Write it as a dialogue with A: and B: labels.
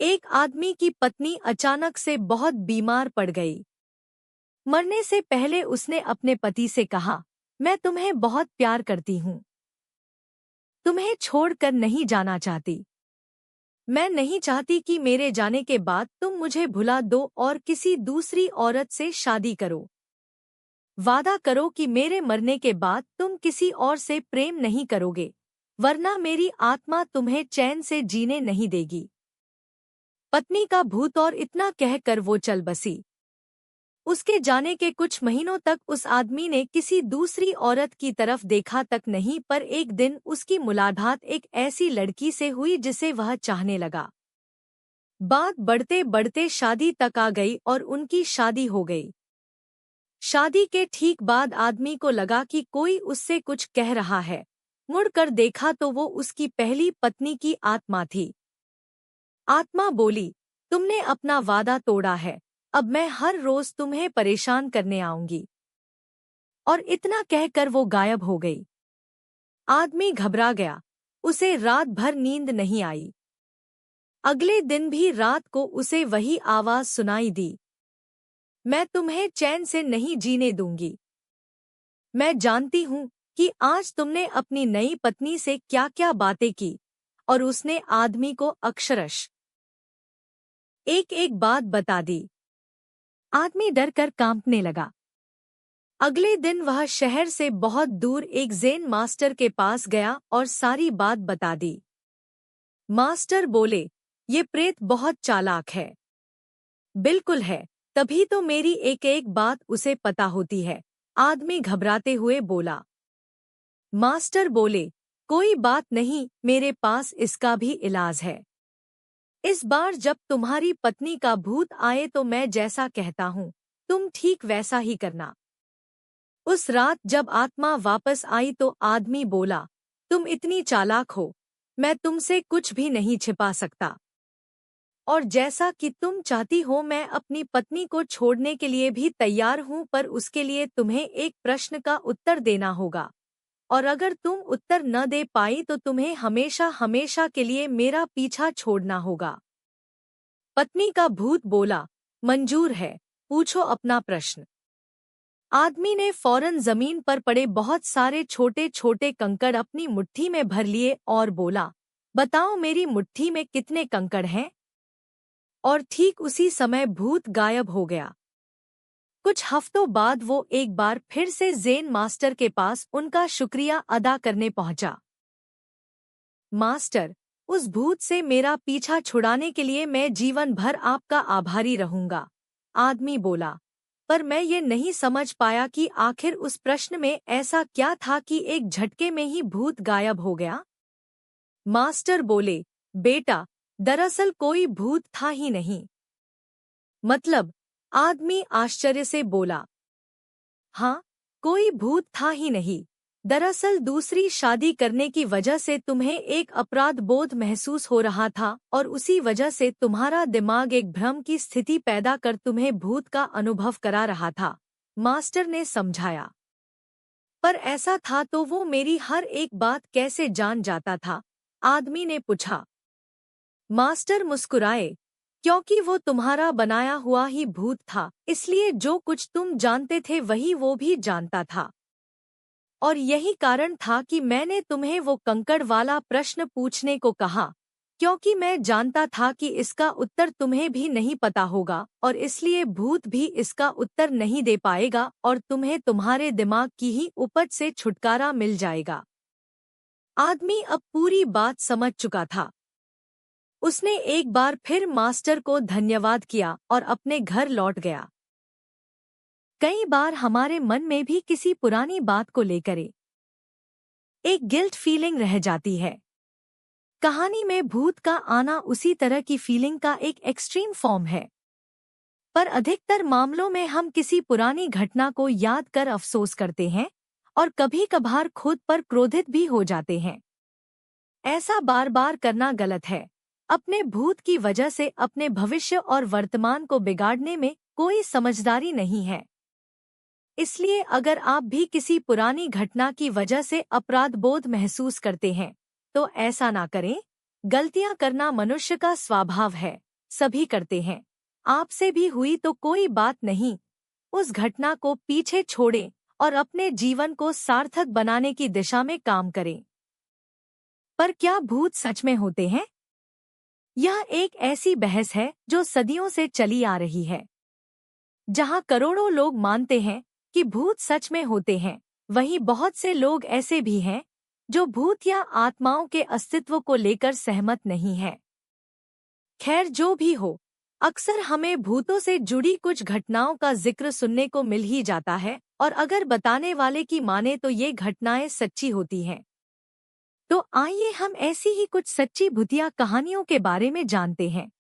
A: एक आदमी की पत्नी अचानक से बहुत बीमार पड़ गई। मरने से पहले उसने अपने पति से कहा, मैं तुम्हें बहुत प्यार करती हूँ, तुम्हें छोड़कर नहीं जाना चाहती। मैं नहीं चाहती कि मेरे जाने के बाद तुम मुझे भुला दो और किसी दूसरी औरत से शादी करो। वादा करो कि मेरे मरने के बाद तुम किसी और से प्रेम नहीं करोगे, वरना मेरी आत्मा तुम्हें चैन से जीने नहीं देगी। पत्नी का भूत और इतना कहकर वो चल बसी। उसके जाने के कुछ महीनों तक उस आदमी ने किसी दूसरी औरत की तरफ देखा तक नहीं, पर एक दिन उसकी मुलाकात एक ऐसी लड़की से हुई जिसे वह चाहने लगा। बात बढ़ते बढ़ते शादी तक आ गई और उनकी शादी हो गई। शादी के ठीक बाद आदमी को लगा कि कोई उससे कुछ कह रहा है। मुड़कर देखा तो वो उसकी पहली पत्नी की आत्मा थी। आत्मा बोली, तुमने अपना वादा तोड़ा है, अब मैं हर रोज तुम्हें परेशान करने आऊंगी। और इतना कहकर वो गायब हो गई। आदमी घबरा गया, उसे रात भर नींद नहीं आई। अगले दिन भी रात को उसे वही आवाज सुनाई दी, मैं तुम्हें चैन से नहीं जीने दूंगी। मैं जानती हूँ कि आज तुमने अपनी नई पत्नी से क्या क्या बातें की। और उसने आदमी को अक्षरश एक एक बात बता दी। आदमी डर कर कांपने लगा। अगले दिन वह शहर से बहुत दूर एक ज़ेन मास्टर के पास गया और सारी बात बता दी। मास्टर बोले, ये प्रेत बहुत चालाक है। बिल्कुल है, तभी तो मेरी एक एक बात उसे पता होती है। आदमी घबराते हुए बोला। मास्टर बोले, कोई बात नहीं, मेरे पास इसका भी इलाज है। इस बार जब तुम्हारी पत्नी का भूत आए तो मैं जैसा कहता हूँ तुम ठीक वैसा ही करना। उस रात जब आत्मा वापस आई तो आदमी बोला, तुम इतनी चालाक हो, मैं तुमसे कुछ भी नहीं छिपा सकता। और जैसा कि तुम चाहती हो मैं अपनी पत्नी को छोड़ने के लिए भी तैयार हूँ, पर उसके लिए तुम्हें एक प्रश्न का उत्तर देना होगा। और अगर तुम उत्तर न दे पाई तो तुम्हें हमेशा हमेशा के लिए मेरा पीछा छोड़ना होगा। पत्नी का भूत बोला, मंजूर है, पूछो अपना प्रश्न। आदमी ने फौरन जमीन पर पड़े बहुत सारे छोटे छोटे कंकड़ अपनी मुट्ठी में भर लिए और बोला, बताओ मेरी मुट्ठी में कितने कंकड़ हैं। और ठीक उसी समय भूत गायब हो गया। कुछ हफ्तों बाद वो एक बार फिर से ज़ेन मास्टर के पास उनका शुक्रिया अदा करने पहुंचा। मास्टर, उस भूत से मेरा पीछा छुड़ाने के लिए मैं जीवन भर आपका आभारी रहूंगा। आदमी बोला, पर मैं ये नहीं समझ पाया कि आखिर उस प्रश्न में ऐसा क्या था कि एक झटके में ही भूत गायब हो गया। मास्टर बोले, बेटा, दरअसल कोई भूत था ही नहीं। मतलब? आदमी आश्चर्य से बोला। हाँ, कोई भूत था ही नहीं। दरअसल दूसरी शादी करने की वजह से तुम्हें एक अपराध बोध महसूस हो रहा था और उसी वजह से तुम्हारा दिमाग एक भ्रम की स्थिति पैदा कर तुम्हें भूत का अनुभव करा रहा था, मास्टर ने समझाया। पर ऐसा था तो वो मेरी हर एक बात कैसे जान जाता था? आदमी ने पूछा। मास्टर मुस्कुराए, क्योंकि वो तुम्हारा बनाया हुआ ही भूत था, इसलिए जो कुछ तुम जानते थे वही वो भी जानता था। और यही कारण था कि मैंने तुम्हें वो कंकड़ वाला प्रश्न पूछने को कहा, क्योंकि मैं जानता था कि इसका उत्तर तुम्हें भी नहीं पता होगा और इसलिए भूत भी इसका उत्तर नहीं दे पाएगा और तुम्हें तुम्हारे दिमाग की ही उपज से छुटकारा मिल जाएगा। आदमी अब पूरी बात समझ चुका था। उसने एक बार फिर मास्टर को धन्यवाद किया और अपने घर लौट गया। कई बार हमारे मन में भी किसी पुरानी बात को लेकर एक गिल्ट फीलिंग रह जाती है। कहानी में भूत का आना उसी तरह की फीलिंग का एक एक्सट्रीम फॉर्म है। पर अधिकतर मामलों में हम किसी पुरानी घटना को याद कर अफसोस करते हैं और कभी-कभार खुद पर क्रोधित भी हो जाते हैं। ऐसा बार बार करना गलत है। अपने भूत की वजह से अपने भविष्य और वर्तमान को बिगाड़ने में कोई समझदारी नहीं है। इसलिए अगर आप भी किसी पुरानी घटना की वजह से अपराध बोध महसूस करते हैं तो ऐसा ना करें। गलतियां करना मनुष्य का स्वभाव है। सभी करते हैं। आपसे भी हुई तो कोई बात नहीं, उस घटना को पीछे छोड़ें और अपने जीवन को सार्थक बनाने की दिशा में काम करें। पर क्या भूत सच में होते हैं? यह एक ऐसी बहस है जो सदियों से चली आ रही है। जहां करोड़ों लोग मानते हैं कि भूत सच में होते हैं, वहीं बहुत से लोग ऐसे भी हैं जो भूत या आत्माओं के अस्तित्व को लेकर सहमत नहीं हैं। खैर, जो भी हो, अक्सर हमें भूतों से जुड़ी कुछ घटनाओं का जिक्र सुनने को मिल ही जाता है, और अगर बताने वाले की माने तो ये घटनाएं सच्ची होती हैं। तो आइए हम ऐसी ही कुछ सच्ची भूतिया कहानियों के बारे में जानते हैं।